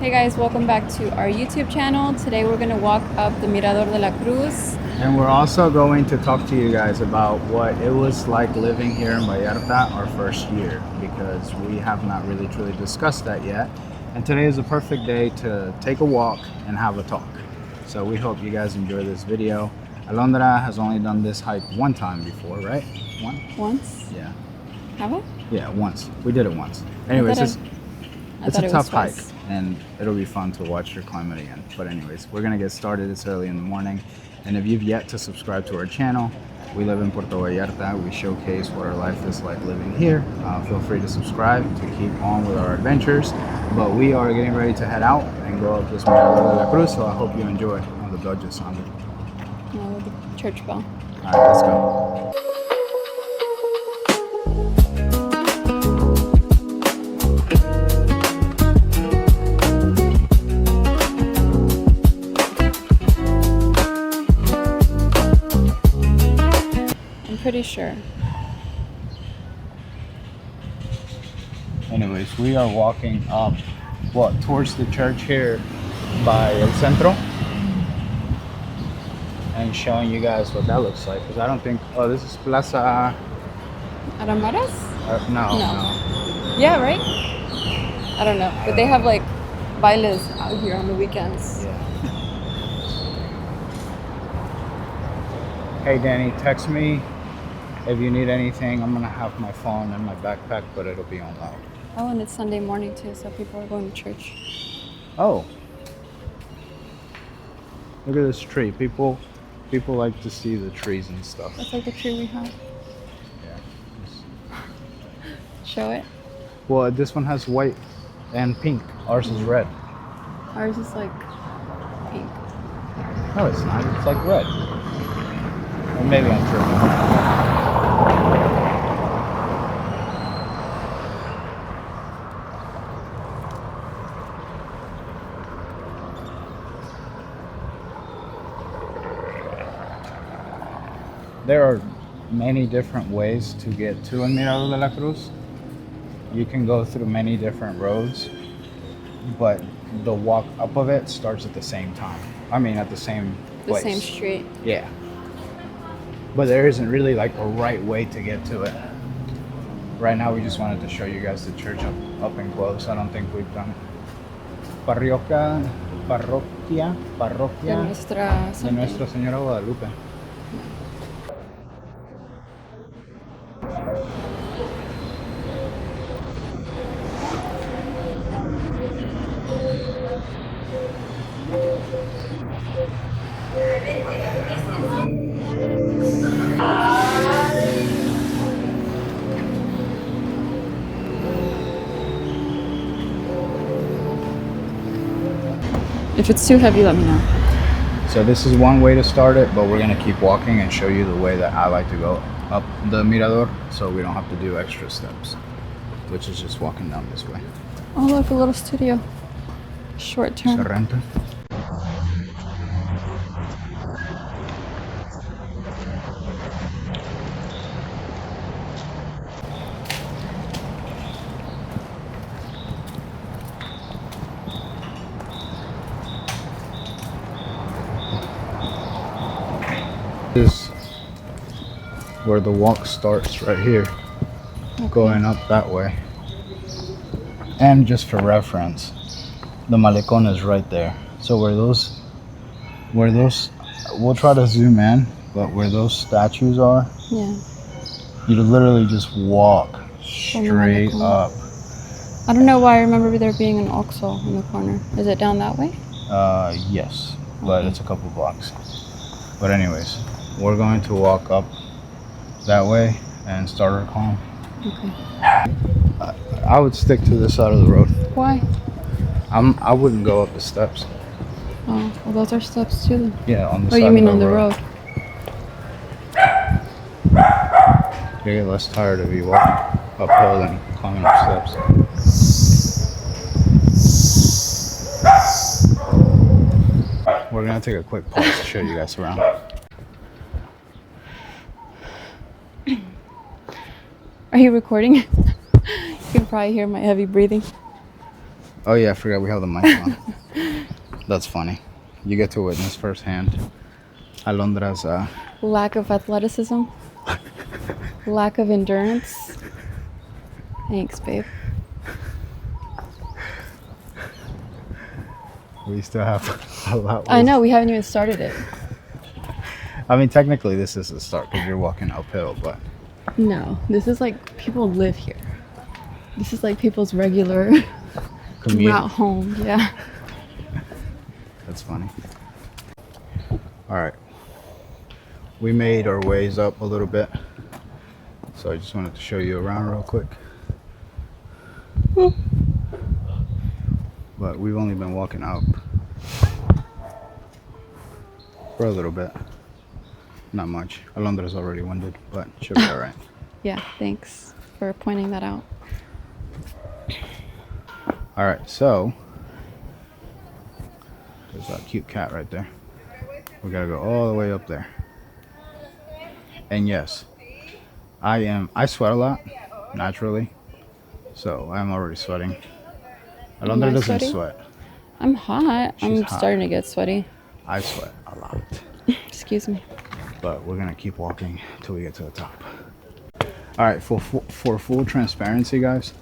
Hey guys, welcome back to our YouTube channel. Today we're going to walk up the Mirador de la Cruz. And we're also going to talk to you guys about what it was like living here in Vallarta our first year, because we have not really truly discussed that yet. And today is a perfect day to take a walk and have a talk. So we hope you guys enjoy this video. Alondra has only done this hike one time before, right? Once? Yeah. Have I? Yeah, once. We did it once. Anyways, it's a tough hike, and it'll be fun to watch her climb it again. But anyways, we're gonna get started. It's early in the morning, and if you've yet to subscribe to our channel, we live in Puerto Vallarta. We showcase what our life is like living here. Feel free to subscribe to keep on with our adventures. But we are getting ready to head out and go up this Mirador de la Cruz, so I hope you enjoy. Oh, the bell just sounded. No, the church bell. All right, let's go. Pretty sure. Anyways, we are walking up, towards the church here by El Centro, and showing you guys what that looks like. Because I don't think, this is Plaza Aramaras? No. Yeah, right? I don't know, but they have like bailes out here on the weekends. Yeah. Hey Danny, text me if you need anything. I'm gonna have my phone in my backpack, but it'll be on loud. Oh, and it's Sunday morning too, so people are going to church. Oh, look at this tree. People like to see the trees and stuff. That's like the tree we have. Yeah. Show it. Well, this one has white and pink. Ours is red. Ours is like pink. No, it's not. It's like red. Or maybe I'm tripping. There are many different ways to get to El Mirador de la Cruz. You can go through many different roads, but the walk up of it starts at the same time. I mean, at the same place. The same street. Yeah. But there isn't really like a right way to get to it. Right now, we just wanted to show you guys the church up and close. I don't think we've done it. Parroquia De nuestra de Nuestra Señora Guadalupe. If it's too heavy, let me know. So this is one way to start it, but we're gonna keep walking and show you the way that I like to go up the Mirador, so we don't have to do extra steps, which is just walking down this way. Oh, look, a little studio. Short term. Se renta. This is where the walk starts, right here, going up that way. And just for reference, the malecón is right there. So where those, we'll try to zoom in, but where those statues are, Yeah. you literally just walk straight up. I don't know why I remember there being an Oxxo in the corner. Is it down that way? Yes, but it's a couple blocks. But anyways, we're going to walk up that way and start our climb. Okay. I would stick to this side of the road. Why? I wouldn't go up the steps. Oh, well, those are steps too then. Yeah, on the Oh, side you mean of on the road? You get less tired if you walk uphill than climbing up steps. We're gonna take a quick pause to show you guys around. Are you recording? You can probably hear my heavy breathing. Oh yeah, I forgot we have the mic on. That's funny. You get to witness firsthand Alondra's Lack of athleticism. Lack of endurance. Thanks, babe. we still have a lot. I know, we haven't even started it. I mean, technically this is the start because you're walking uphill, but No, this is like people live here. This is like people's regular commute. route home. Yeah. That's funny. All right. We made our ways up a little bit. So I just wanted to show you around real quick. But we've only been walking up for a little bit. Not much. Alondra's already winded, but she'll be all right. Yeah, thanks for pointing that out. All right, so there's that cute cat right there. We gotta go all the way up there. And yes, I sweat a lot naturally, so I'm already sweating. Alondra doesn't sweating? sweat. I'm hot. She's I'm hot. starting to get sweaty. I sweat a lot. Excuse me. But we're gonna keep walking till we get to the top. All right, for full transparency, guys,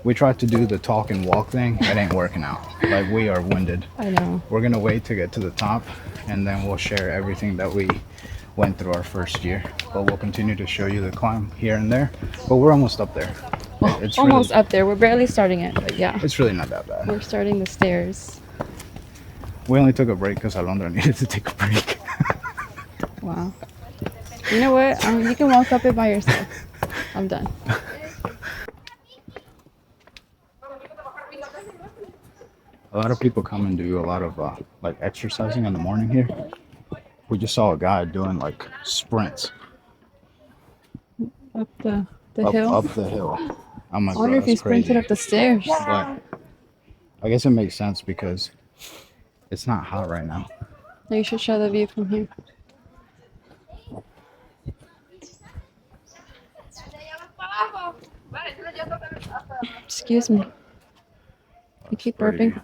we tried to do the talk and walk thing. It ain't working out. Like, we are winded. I know. We're gonna wait to get to the top, and then we'll share everything that we went through our first year. But we'll continue to show you the climb here and there. But we're almost up there. It's Almost really, up there. We're barely starting it, but yeah. It's really not that bad. We're starting the stairs. We only took a break because Alondra needed to take a break. Wow. You know what? You can walk up it by yourself. I'm done. A lot of people come and do a lot of like exercising in the morning here. We just saw a guy doing like sprints Up the up hill. the hill. I'm like, I wonder bro, if he that's crazy. sprinted up the stairs. But I guess it makes sense because it's not hot right now. You should show the view from here. Excuse me. You keep burping.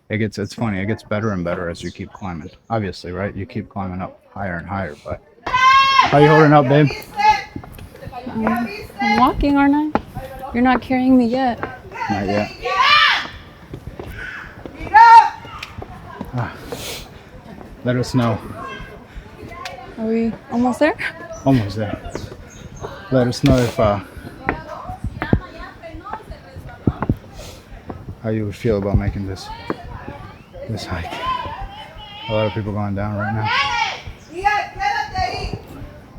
It's funny, it gets better and better as you keep climbing. Obviously, right? You keep climbing up higher and higher, but how you holding up, babe? I'm walking, aren't I? You're not carrying me yet. Not yet. Let us know. Are we almost there? Almost there. Let us know if how you would feel about making this hike. A lot of people going down right now.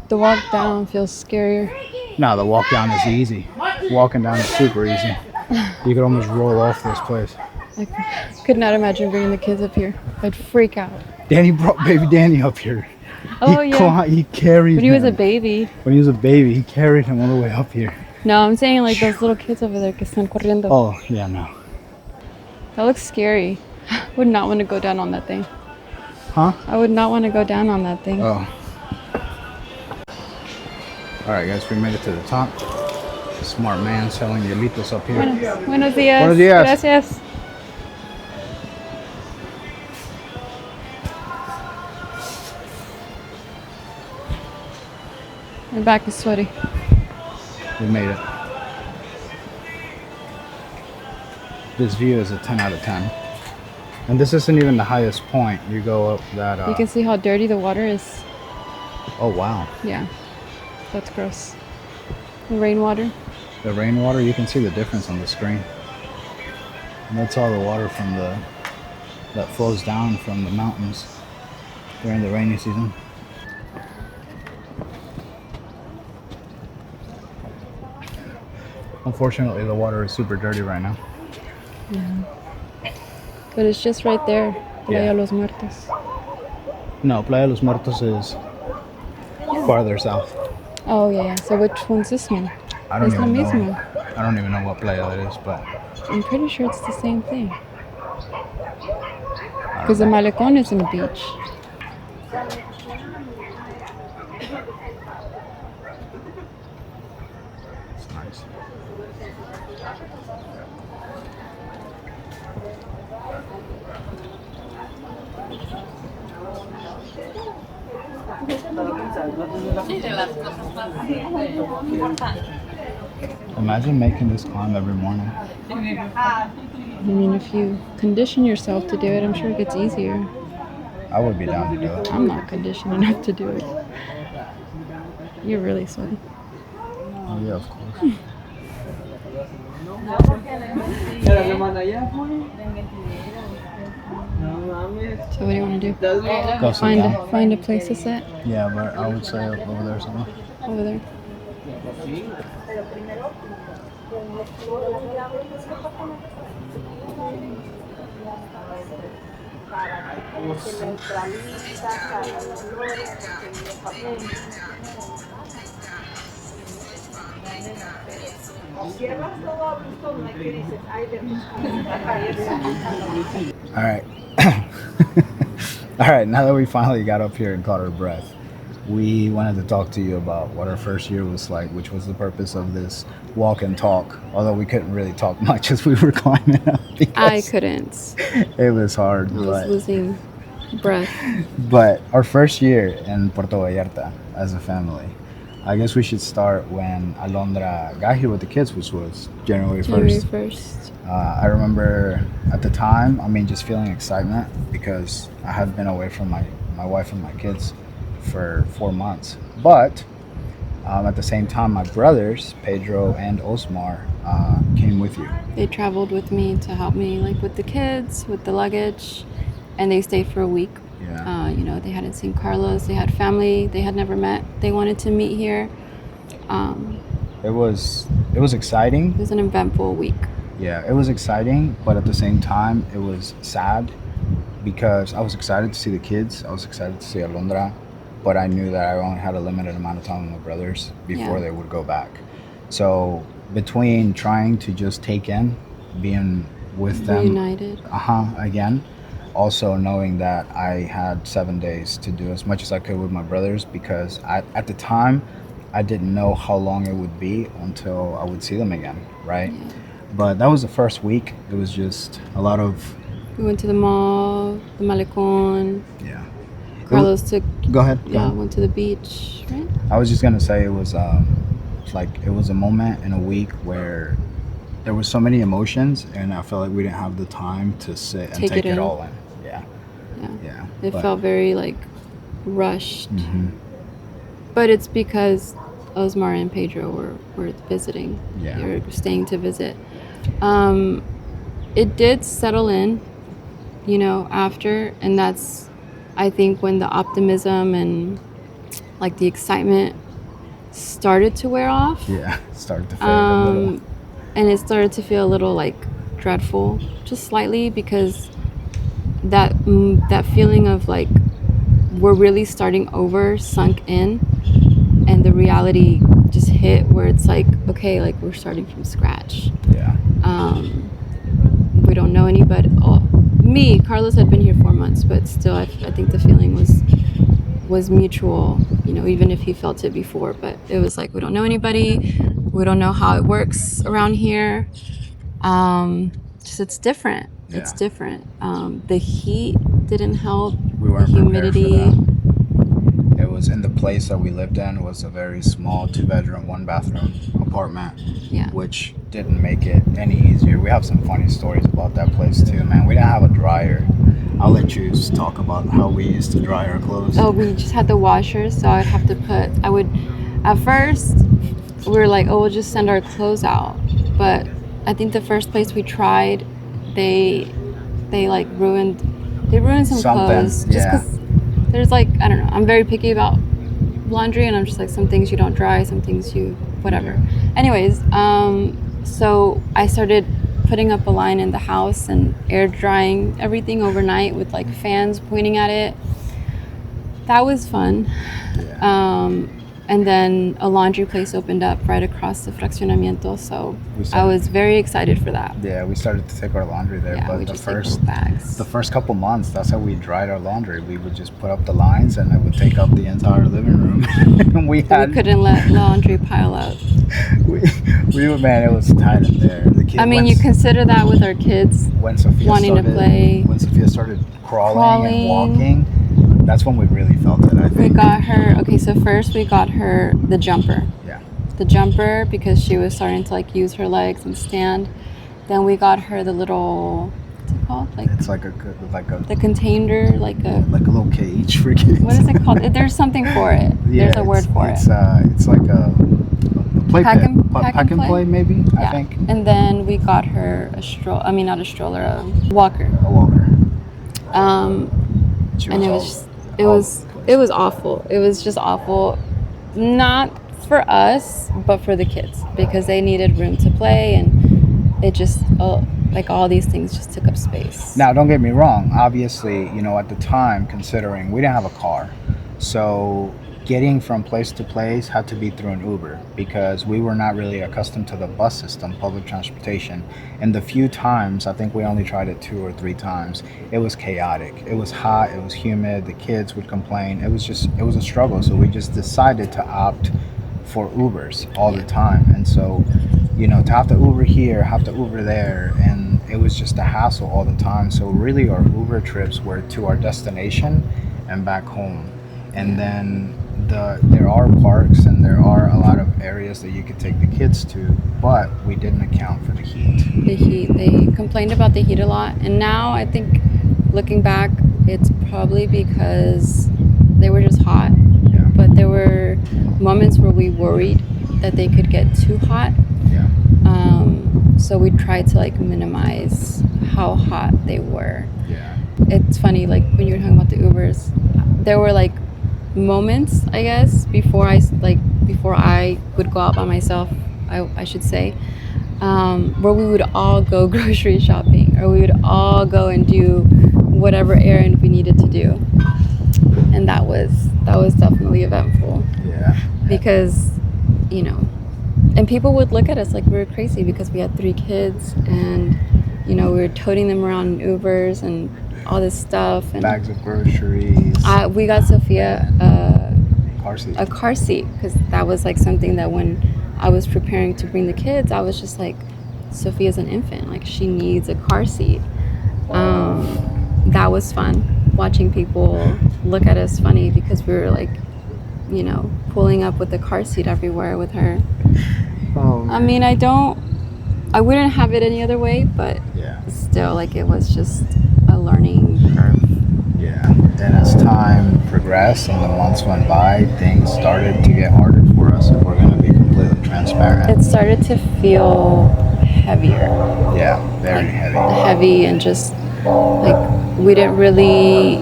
The walk down feels scarier. No, the walk down is easy. Walking down is super easy. You could almost roll off this place. I could not imagine bringing the kids up here. I'd freak out. Danny brought baby Danny up here. Oh, yeah. He carried When he was a him. baby. When he was a baby, he carried him all the way up here. No, I'm saying like those little kids over there que están corriendo. Oh, yeah, no. That looks scary. Would not want to go down on that thing. Huh? I would not want to go down on that thing. Oh. Alright, guys, we made it to the top. Smart man selling the alitos up here. Buenos días. Buenos días. Gracias. My back is sweaty. We made it. This view is a 10 out of 10. And this isn't even the highest point. You go up that... You can see how dirty the water is. Oh, wow. Yeah. That's gross. The rainwater. The rainwater, you can see the difference on the screen. And that's all the water from that flows down from the mountains during the rainy season. Unfortunately, the water is super dirty right now. Yeah. But it's just right there. Playa Yeah. Los Muertos. No, Playa Los Muertos is farther south. Oh, yeah. So which one's this one? I don't Es lo even know. mismo. I don't even know what playa that is, but I'm pretty sure it's the same thing. Because the Malecón is in the beach. it's nice. Imagine making this climb every morning. I mean, if you condition yourself to do it, I'm sure it gets easier. I would be down to do it. I'm not conditioned enough to do it. You're really sweaty. Oh yeah, of course. So what do you want to do? Go sit down. Find a place to sit Yeah, but I would say over there somewhere. over there. All right. All right, now that we finally got up here and caught our breath, we wanted to talk to you about what our first year was like, which was the purpose of this walk and talk, although we couldn't really talk much as we were climbing up. I couldn't. It was hard. I was losing breath. But our first year in Puerto Vallarta as a family, I guess we should start when Alondra got here with the kids, which was January 1st. I remember at the time, just feeling excitement because I had been away from my wife and my kids for 4 months. But at the same time, my brothers, Pedro and Osmar, came with you. They traveled with me to help me, like with the kids, with the luggage, and they stayed for a week. Yeah. They hadn't seen Carlos. They had family they had never met. They wanted to meet here. It was exciting. It was an eventful week. Yeah, it was exciting, but at the same time, it was sad because I was excited to see the kids. I was excited to see Alondra, but I knew that I only had a limited amount of time with my brothers before they would go back. So between trying to just take in being with them Reunited. Again, also knowing that I had 7 days to do as much as I could with my brothers, because at the time I didn't know how long it would be until I would see them again, right? Yeah. But that was the first week. It was just a lot of... We went to the mall, the Malecon. Yeah. Carlos took... Go ahead. Went to the beach, right? I was just going to say it was it was a moment in a week where there was so many emotions, and I felt like we didn't have the time to sit and take it all in. Yeah. It felt very rushed. Mm-hmm. But it's because Osmar and Pedro were visiting. Yeah. They were staying to visit. It did settle in, after, and that's, I think, when the optimism and the excitement started to wear off. Yeah, started to fade a little. And it started to feel a little dreadful, just slightly, because that feeling of we're really starting over sunk in, and the reality just hit where it's okay, we're starting from scratch. Yeah. We don't know anybody. Carlos had been here 4 months, but still I think the feeling was mutual, even if he felt it before. But it was we don't know anybody, we don't know how it works around here. It's different. Yeah. It's different. The heat didn't help. We weren't the humidity. prepared for that. It was in the place that we lived in was a very small 2-bedroom, 1-bathroom apartment. Yeah. Which didn't make it any easier. We have some funny stories about that place too, man. We didn't have a dryer. I'll let you talk about how we used to dry our clothes. Oh, we just had the washer, so at first we were we'll just send our clothes out. But I think the first place we tried, they ruined some clothes. Just because there's I don't know, I'm very picky about laundry, and I'm just some things you don't dry, some things you whatever. Anyways, so I started putting up a line in the house and air drying everything overnight with fans pointing at it. That was fun. Yeah. And then a laundry place opened up right across the fraccionamiento, so I was very excited for that. Yeah, we started to take our laundry there, but we the just the first couple months, that's how we dried our laundry. We would just put up the lines, and it would take up the entire living room. And we couldn't let laundry pile up. It was tight in there. The kids, you consider that with our kids when Sophia wanting to play. When Sophia started crawling and walking, That's when we really felt it, I think. We got her, okay, so first we got her the jumper. Yeah. The jumper, because she was starting to like use her legs and stand. Then we got her the little, what's it called? Like, it's like a the container, like a little cage for kids. What is it called? There's something for it. There's a word for it. It's like a play Pack pit. and Pack and play, maybe. Yeah. I think. And then we got her a not a stroller, a walker. A walker. And it was awful. It was just awful, not for us, but for the kids, because they needed room to play, and it just like all these things just took up space. Now, don't get me wrong. Obviously, at the time, considering we didn't have a car, so getting from place to place had to be through an Uber, because we were not really accustomed to the bus system, public transportation. And the few times, I think we only tried it 2 or 3 times, it was chaotic. It was hot, it was humid, the kids would complain. It was a struggle. So we just decided to opt for Ubers all the time. And so, to have to Uber here, have to Uber there, and it was just a hassle all the time. So really our Uber trips were to our destination and back home. And then there are parks and there are a lot of areas that you could take the kids to, but we didn't account for the heat. They complained about the heat a lot, and now I think, looking back, it's probably because they were just hot. Yeah. But there were moments where we worried that they could get too hot. Yeah. So we tried to like minimize how hot they were. Yeah. It's funny, like when you were talking about the Ubers, there were like moments, I guess, before I would go out by myself, I should say, where we would all go grocery shopping, or we would all go and do whatever errand we needed to do, and that was definitely eventful. Yeah. Because and people would look at us like we were crazy, because we had 3 kids, and we were toting them around in Ubers and all this stuff, and bags of groceries. We got Sophia a car seat, because that was like something that when I was preparing to bring the kids, I was just like, Sophia's an infant, like she needs a car seat. That was fun, watching people look at us funny because we were like, pulling up with the car seat everywhere with her. I mean, I wouldn't have it any other way, but still, like, it was just a learning curve. Yeah. And as time progressed and the months went by, things started to get harder for us, if we're going to be completely transparent. It started to feel heavier. Yeah, very heavy. Heavy, and just like we didn't really,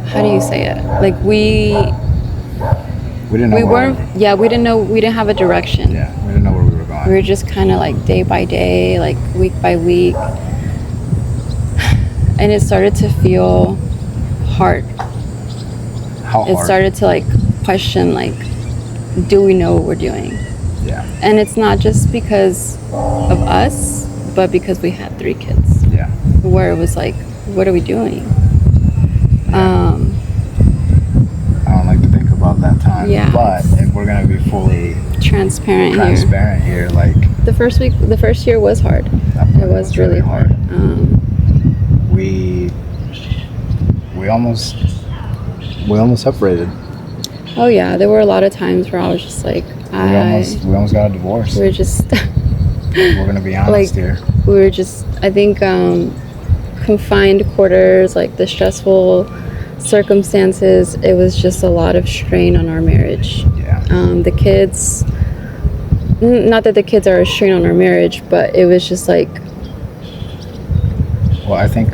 how do you say it? Like we didn't know we didn't have a direction. Yeah, we didn't know where we were going. We were just kind of like day by day, like week by week. And it started to feel hard. How hard? It started to like question, like, do we know what we're doing? Yeah. And it's not just because of us, but because we had 3 kids. Yeah. Where it was like, what are we doing? I don't like to think about that time. Yeah. But if we're gonna be fully transparent here, like the first year was hard. It was really hard. We almost separated. Oh yeah, there were a lot of times where I was just like, we almost got a divorce. We're just we're gonna be honest here. We were just, I think, confined quarters, like the stressful circumstances. It was just a lot of strain on our marriage. Yeah. The kids, not that the kids are a strain on our marriage, but it was just like. Well, I think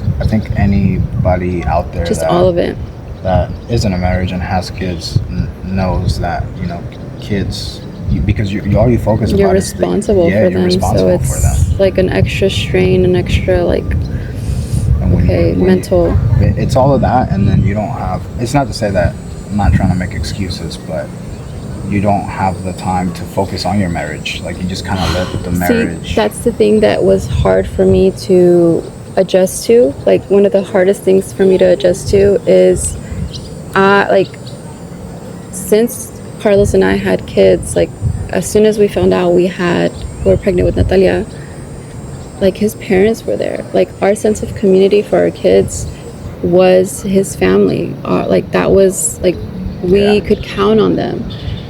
anybody out there just all of it that is in a marriage and has kids knows that kids, because all you focus you're about responsible is for them, so it's like an extra strain, an extra like mental. It's all of that, and then you don't have. It's not to say that I'm not trying to make excuses, but you don't have the time to focus on your marriage. Like you just kind of live with the marriage. See, that's the thing that was hard for me to adjust to. Like one of the hardest things for me to adjust to is since Carlos and I had kids, like as soon as we found out we were pregnant with Natalia, like his parents were there. Like our sense of community for our kids was his family. Like that was like we could count on them.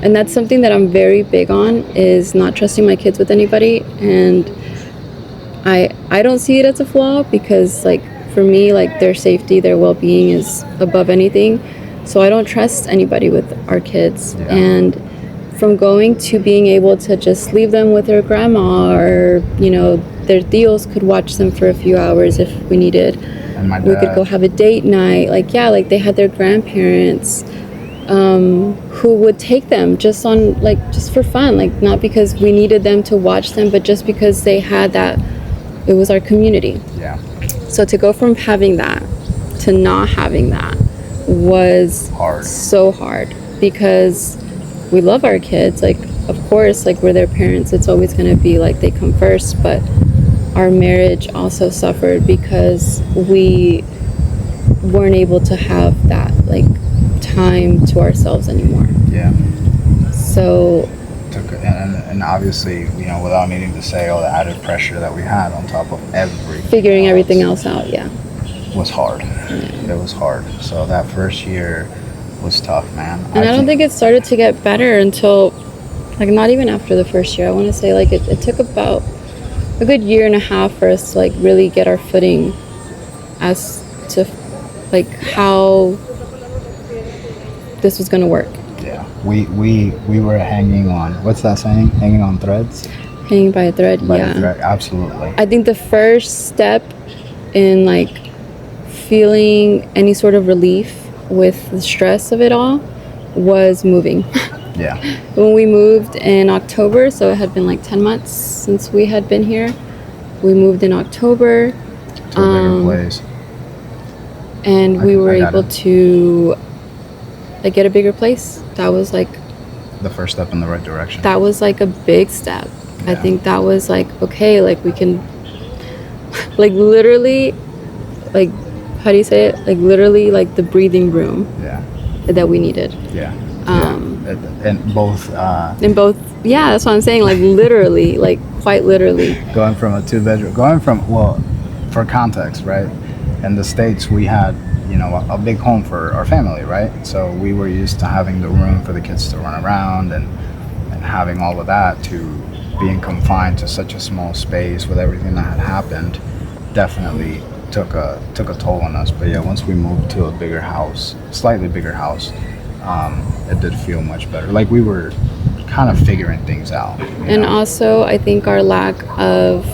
And that's something that I'm very big on, is not trusting my kids with anybody. And I don't see it as a flaw, because like for me, like their safety, their well-being is above anything. So I don't trust anybody with our kids. And from going to being able to just leave them with their grandma, or their tios could watch them for a few hours if we needed. And my dad. We could go have a date night. Like they had their grandparents who would take them just for fun, like not because we needed them to watch them, but just because they had that. It was our community. Yeah. So to go from having that to not having that was hard. So hard, because we love our kids. Like, of course, like we're their parents. It's always going to be like they come first, but our marriage also suffered because we weren't able to have that like time to ourselves anymore. Yeah. So and obviously, without needing to say, all the added pressure that we had on top of figuring everything else out, was hard. It was hard. So that first year was tough, man. And I don't think it started to get better until like not even after the first year. I want to say like it took about a good year and a half for us to like really get our footing as to like how this was going to work. Yeah, we were hanging on, what's that saying? Hanging on threads? Hanging by a thread, by a thread, absolutely. I think the first step in like feeling any sort of relief with the stress of it all was moving. Yeah. When we moved in October, so it had been like 10 months since we had been here. We moved in October. To a bigger place. And we were able to like get a bigger place. That was like the first step in the right direction. That was like a big step. Yeah. I think that was like, okay, like we can like literally, like how do you say it? Like literally like the breathing room. Yeah. That we needed. Yeah. And both that's what I'm saying, like literally, like quite literally. Going from a 2-bedroom, for context, right? In the States, we had, a big home for our family, right? So we were used to having the room for the kids to run around and having all of that, to being confined to such a small space with everything that had happened definitely took a toll on us. But yeah, once we moved to a bigger house, slightly bigger house, it did feel much better. Like we were kind of figuring things out. And also, I think our lack of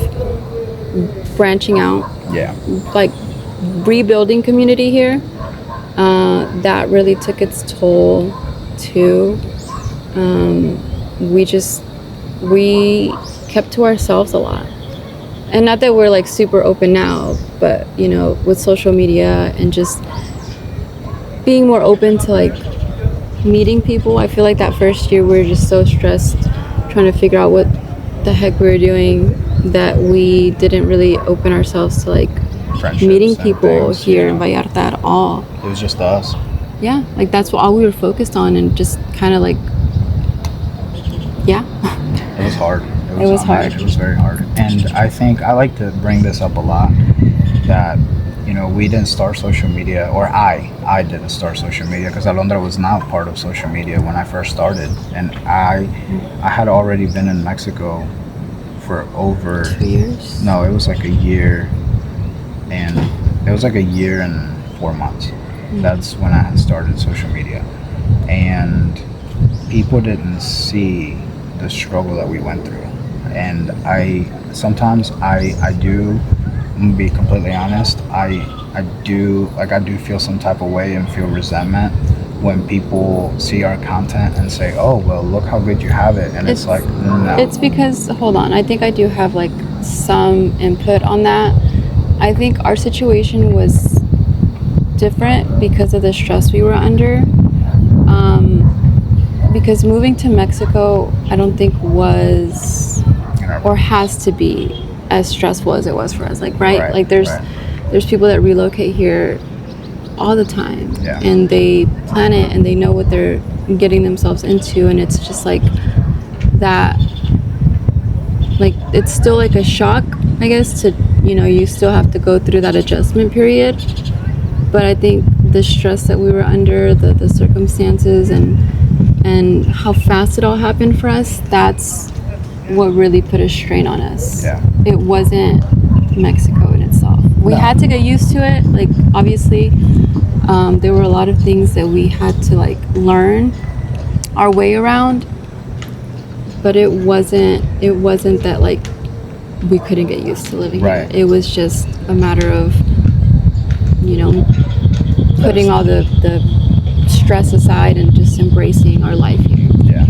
branching out, like rebuilding community here, that really took its toll too. We kept to ourselves a lot. And not that we're like super open now, but with social media and just being more open to like meeting people. I feel like that first year we were just so stressed trying to figure out what the heck we were doing that we didn't really open ourselves to like meeting people here in Vallarta at all. It was just us. Yeah, like that's all we were focused on, and just kind of like, It was hard. It was hard. It was very hard. And I think I like to bring this up a lot, that we didn't start social media, or I didn't start social media, because Alondra was not part of social media when I first started. And I had already been in Mexico for over 2 years. No, it was like a year, and it was like a year and 4 months. That's when I had started social media, and people didn't see the struggle that we went through. And sometimes I do, I'm gonna be completely honest, I do feel some type of way and feel resentment when people see our content and say, oh, well, look how good you have it. And it's like, no. It's because, hold on, I think I do have like some input on that. I think our situation was different because of the stress we were under. Because moving to Mexico, I don't think was or has to be as stressful as it was for us. Like, right? Like there's people that relocate here all the time, and they plan it and they know what they're getting themselves into, and it's just like that. Like it's still like a shock, I guess, to you still have to go through that adjustment period. but I think the stress that we were under, the circumstances, and how fast it all happened for us, that's what really put a strain on us. Yeah. It wasn't Mexico in itself. We had to get used to it. Like, obviously, there were a lot of things that we had to like learn our way around, but it wasn't that like we couldn't get used to living here. It was just a matter of, you know, putting all the stress aside and just embracing our life here. Yeah.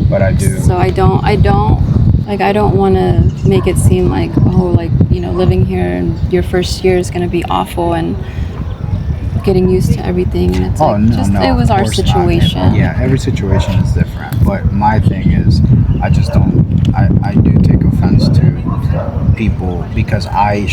But I do. So I don't want to make it seem like, oh, like, you know, living here and your first year is going to be awful and getting used to everything. And it's it was our situation. Yeah, every situation is different. But my thing is, I do take offense to people because I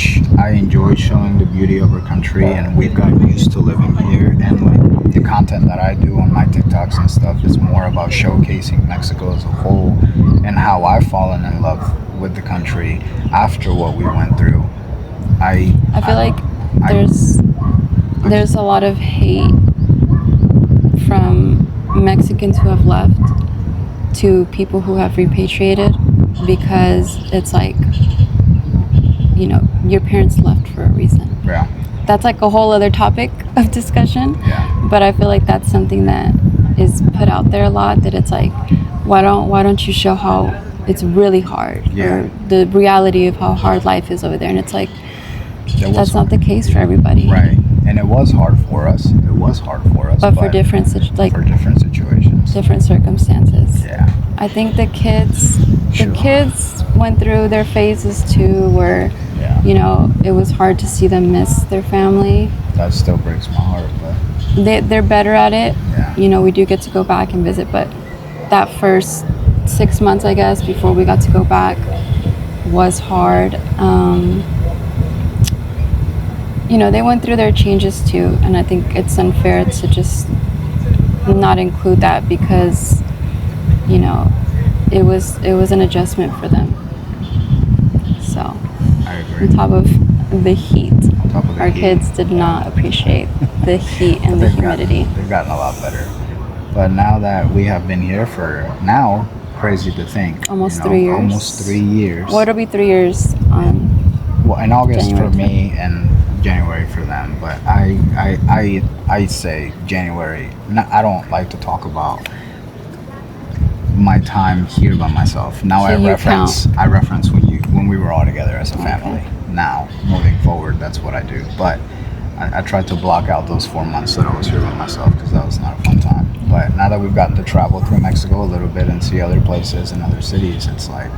enjoy showing the beauty of our country, and we've gotten used to living here, and like the content that I do on my TikToks and stuff is more about showcasing Mexico as a whole and how I've fallen in love with the country after what we went through. I feel like there's a lot of hate from Mexicans who have left to people who have repatriated, because it's like, you know, your parents left for a reason. Yeah. That's like a whole other topic of discussion. Yeah. But I feel like that's something that is put out there a lot, that it's like, why don't you show how it's really hard, or the reality of how hard life is over there? And it's like, that's not the case for everybody. Right. And it was hard for us. But for different situations, different circumstances. Yeah. I think the kids went through their phases too, where, you know, it was hard to see them miss their family. That still breaks my heart, but they're better at it. Yeah. You know, we do get to go back and visit, but that first 6 months, I guess, before we got to go back was hard. You know, they went through their changes too, and I think it's unfair to just not include that, because, you know, it was an adjustment for them. So, I agree. on top of the heat, our kids did not appreciate the heat and the humidity. They've gotten a lot better. But now that we have been here for crazy to think, almost 3 years. Almost 3 years. Well, it'll be 3 years on. Well, in August January for me and January for them, but I say January. I don't like to talk about my time here by myself. Now So I reference when we were all together as a family. Now moving forward, that's what I do. But I tried to block out those 4 months that I was here by myself, because that was not a fun time. But now that we've gotten to travel through Mexico a little bit and see other places and other cities, it's like,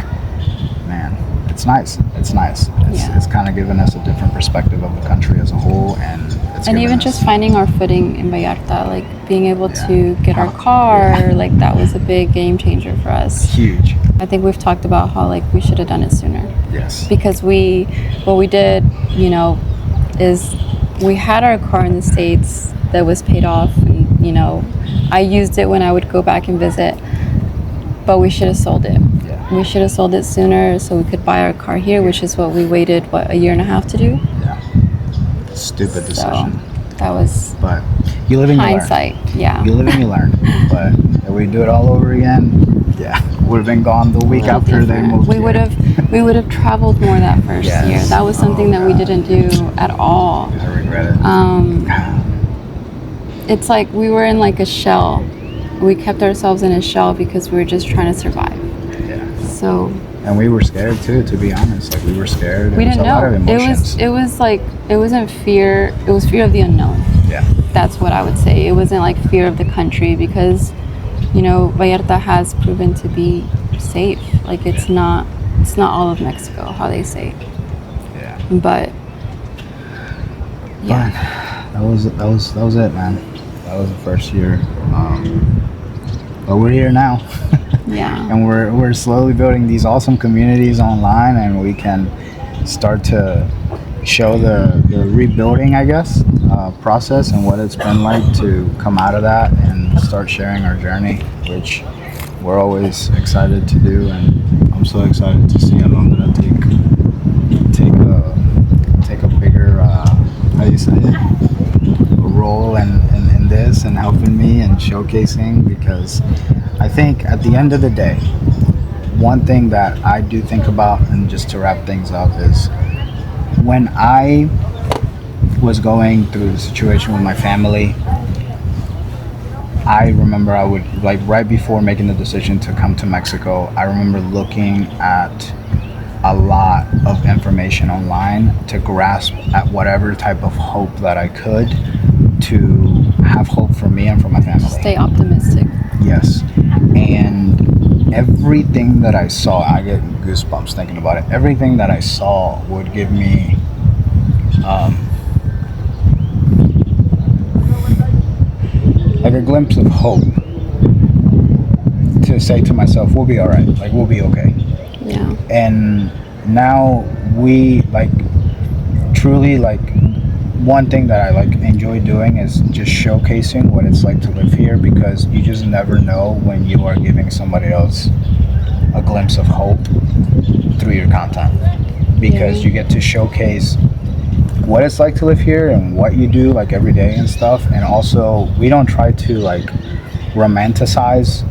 man, it's nice. It's kind of given us a different perspective of the country as a whole, and even just finding our footing in Vallarta, like being able to get our car, like that was a big game changer for us. Huge. I think we've talked about how like we should have done it sooner. Yes. Because what we did, you know, is we had our car in the States that was paid off, and, you know, I used it when I would go back and visit, but we should have sold it. We should have sold it sooner so we could buy our car here, which is what we waited, a year and a half to do? Yeah. Stupid decision. So that was but you live and hindsight. You learn. Yeah. You live and you learn. But if we do it all over again, would have been gone the week after they moved we would have traveled more that first year. That was something that we didn't do at all. I regret it. It's like we were in like a shell. We kept ourselves in a shell because we were just trying to survive. So, and we were scared too, to be honest. Like, we were scared. We didn't know. It was like, it wasn't fear. It was fear of the unknown. Yeah. That's what I would say. It wasn't like fear of the country, because, you know, Vallarta has proven to be safe. Like, it's not all of Mexico, how they say. Yeah. But yeah. That was it, man. That was the first year. But we're here now. Yeah. And we're slowly building these awesome communities online, and we can start to show the rebuilding, I guess, process and what it's been like to come out of that and start sharing our journey, which we're always excited to do. And I'm so excited to see how long that'll take a bigger, how do plays a role in this and helping me and showcasing, because I think at the end of the day, one thing that I do think about, and just to wrap things up, is when I was going through the situation with my family, I remember I would, like, right before making the decision to come to Mexico, I remember looking at a lot of information online to grasp at whatever type of hope that I could, to have hope for me and for my family. Stay optimistic. Yes. And everything that I saw, I get goosebumps thinking about it. Everything that I saw would give me like a glimpse of hope, to say to myself, we'll be all right, like, we'll be okay. Yeah. And now we, like, truly, like, one thing that I, like, enjoy doing is just showcasing what it's like to live here, because you just never know when you are giving somebody else a glimpse of hope through your content, because you get to showcase what it's like to live here and what you do, like, every day and stuff. And also, we don't try to, like, romanticize,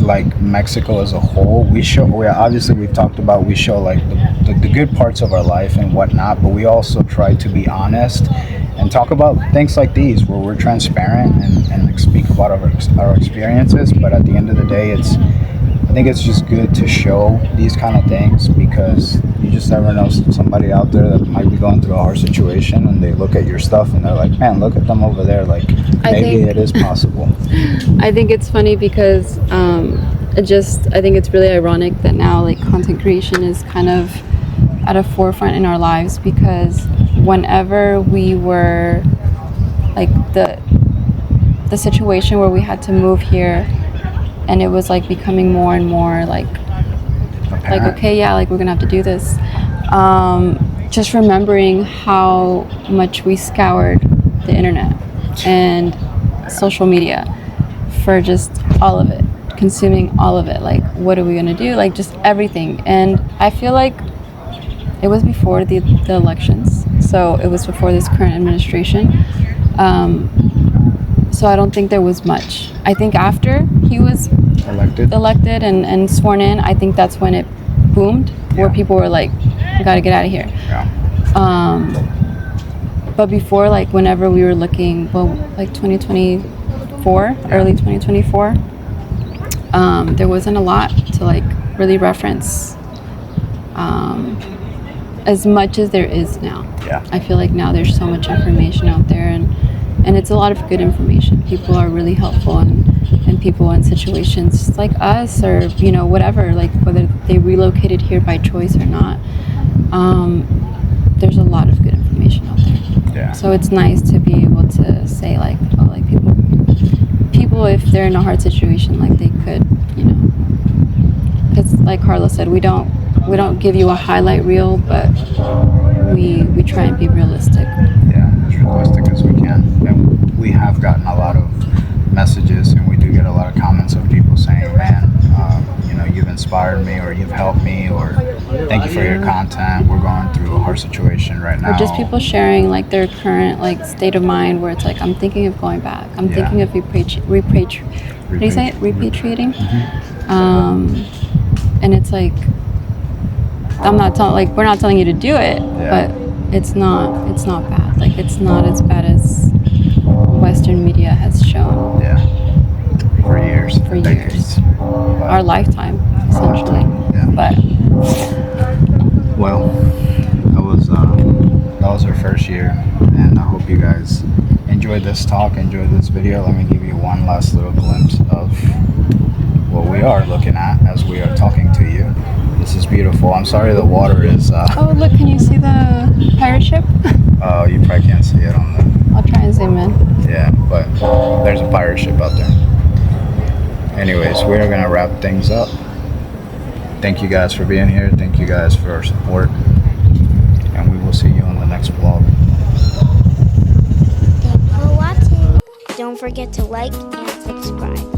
like, Mexico as a whole. Obviously, we've talked about, we show, like, the good parts of our life and whatnot, but we also try to be honest and talk about things like these, where we're transparent and like, speak about our experiences. But at the end of the day, I think it's just good to show these kind of things, because you just never know, somebody out there that might be going through a hard situation, and they look at your stuff and they're like, man, look at them over there, like, maybe it is possible. I think it's funny because I think it's really ironic that now, like, content creation is kind of at a forefront in our lives, because whenever we were, like, the situation where we had to move here, and it was, like, becoming more and more like okay, yeah, like, we're gonna have to do this, just remembering how much we scoured the internet and social media for just all of it, consuming all of it, like, what are we gonna do, like, just everything. And I feel like it was before the elections, so it was before this current administration, so I don't think there was much. I think after he was elected and sworn in, I think that's when it boomed, where people were like, we gotta get out of here. But before, like, whenever we were looking, well, like 2024, early 2024, there wasn't a lot to, like, really reference as much as there is now. I feel like now there's so much information out there, and it's a lot of good information. People are really helpful, and people in situations like us, or, you know, whatever, like, whether they relocated here by choice or not, there's a lot of good information out there. So it's nice to be able to say, like, oh, like, people if they're in a hard situation, like, they could, you know, because, like Carlos said, we don't give you a highlight reel, but we try and be realistic. As realistic as we can. And we have gotten a lot of messages, and we do get a lot of comments of people saying, man, you know, you've inspired me, or you've helped me, or thank you for your content, we're going through a hard situation right now. Or just people sharing, like, their current, like, state of mind, where it's like, I'm thinking of going back, I'm thinking of repatriating. And it's like, I'm not telling, like, we're not telling you to do it, but it's not bad. Like, it's not as bad as Western media has shown. For years. Our lifetime, essentially. But well, that was our first year, and I hope you guys enjoyed this talk, enjoyed this video. Let me give you one last little glimpse of what we are looking at as we are talking to you. This is beautiful. I'm sorry the water is oh, look, can you see the pirate ship? Oh, you probably can't see it on the... I'll try and zoom in. Yeah, but there's a pirate ship out there. Anyways, we're gonna wrap things up. Thank you guys for being here. Thank you guys for our support, and we will see you on the next vlog. Thanks for watching. Don't forget to like and subscribe.